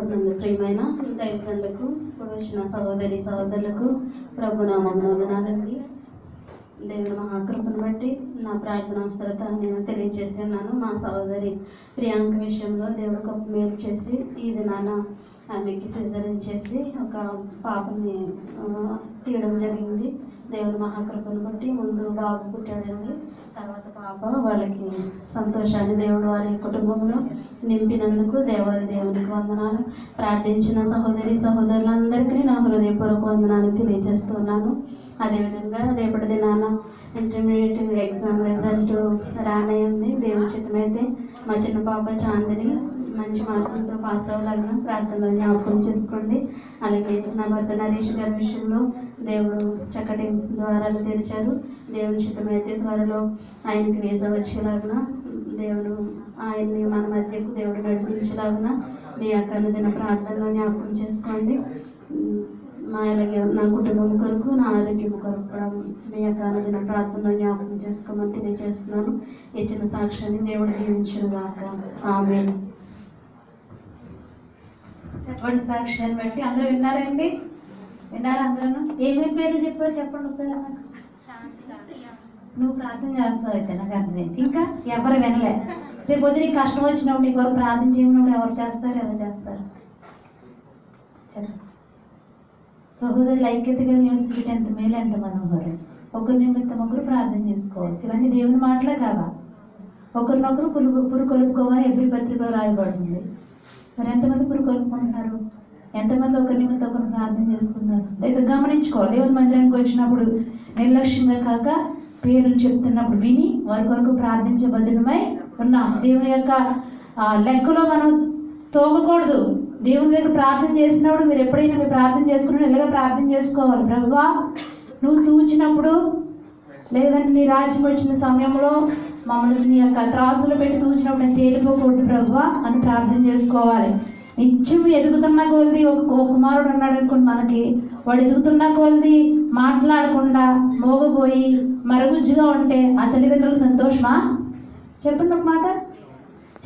నందు ప్రియమైన దైవజనులకు ఇప్పుడు వచ్చిన సహోదరి సహోదరులకు ప్రభునామమున వందనాలండి. దేవుని మహాకృపను బట్టి నా ప్రార్థన అవసరత నేను తెలియజేసి ఉన్నాను. మా సహోదరి ప్రియాంక విషయంలో దేవుడు గొప్ప మేలు చేసి ఈ దినాన ఆమెకి సిజరీన్ చేసి ఒక పాపని తీయడం జరిగింది. దేవుని మహాకృపను బట్టి ముందు బాబు పుట్టాడండి, తర్వాత పాప. వాళ్ళకి సంతోషాన్ని దేవుడు వారి కుటుంబంలో నింపినందుకు దేవునికి వందనాలు. ప్రార్థించిన సహోదరి సహోదరులందరికీ నా హృదయపూర్వక వందనాలు తెలియజేస్తున్నాను. అదేవిధంగా రేపటి దినాన ఇంటర్మీడియట్ ఎగ్జామ్ రిజల్ట్ రానయ్యింది. దేవుని చిత్తమైతే మా చిన్న పాప చాందిని మంచి మార్కులతో పాస్ అవ్వాలని ప్రార్థనలు జ్ఞాపకం చేసుకోండి. అలాగే నా భర్త నరేష్ గారి విషయంలో దేవుడు చక్కటి ద్వారాలు తెరిచారు. దేవుని చిత్తమైతే త్వరలో ఆయనకి వీసా వచ్చేలాగున దేవుడు ఆయన్ని మన మధ్యకు దేవుడు నడిపించేలాగున మీ యొక్క అనుదిన ప్రార్థనలో జ్ఞాపకం చేసుకోండి. అలాగే నా కుటుంబం కొరకు, నా ఆరోగ్యం కొరకు కూడా మీ యొక్క అనుదిన ప్రార్థనలో జ్ఞాపకం చేసుకోమని తెలియజేస్తున్నాను. ఇచ్చిన సాక్ష్యాన్ని దేవుడు దీవించును గాక. ఆమేన్. చెప్పండి. సాక్ష్యాన్ని బట్టి అందరూ విన్నారండి? విన్నారా అందరూ? ఏమేమి పేర్లు చెప్పారు చెప్పండి ఒకసారి నాకు. నువ్వు ప్రార్థన చేస్తావు అయితే నాకు అర్థమైంది. ఇంకా ఎవరు వినలే. రేపు పొద్దు నీకు కష్టం వచ్చినప్పుడు నీకు ఎవరు ప్రార్థన చేయమన్నప్పుడు ఎవరు చేస్తారు? ఎలా చేస్తారు చెప్పండి. సహోదరులు ఐక్యతగా నివసించుట ఎంత మేలు, ఎంత మనోహరం. ఒకరి నిమిత్తం ఒకరు ప్రార్థన చేసుకోవాలి. ఇవన్నీ దేవుని మాటలే కావా? ఒకరినొకరు పురుకొలుపుకోమని ఎబ్రీ పత్రికలో రాయబడుతుంది. మరి ఎంతమంది పురుకొలుపుకుంటున్నారు? ఎంతమంది ఒకరి నిమిత్తం ఒకరు ప్రార్థన చేసుకున్నారు? అయితే గమనించుకోవాలి. దేవుని మందిరానికి వచ్చినప్పుడు నిర్లక్ష్యంగా కాక పేర్లు చెప్తున్నప్పుడు విని వారి కొరకు ప్రార్థించే బద్ధులమై ఉన్నాం. దేవుని యొక్క లెక్కలో మనం తోగకూడదు. దేవుని దగ్గర ప్రార్థన చేసినప్పుడు మీరు ఎప్పుడైనా మీరు ప్రార్థన చేసుకున్నప్పుడు ఇలాగా ప్రార్థన చేసుకోవాలి. ప్రభువా, నువ్వు తూచినప్పుడు లేదంటే నీ రాజ్యం వచ్చిన సమయంలో మమ్మల్ని నీ యొక్క త్రాసులో పెట్టి తూచినప్పుడు నేను తేలిపోకూడదు ప్రభువా అని ప్రార్థన చేసుకోవాలి. నిత్యం ఎదుగుతున్న కొలది ఒక కుమారుడు ఉన్నాడు అనుకోండి, మనకి వాడు ఎదుగుతున్న కొలది మాట్లాడకుండా మోగపోయి మరుగుజ్జుగా ఉంటే ఆ తల్లిదండ్రులకు సంతోషమా? చెప్పండి ఒక మాట.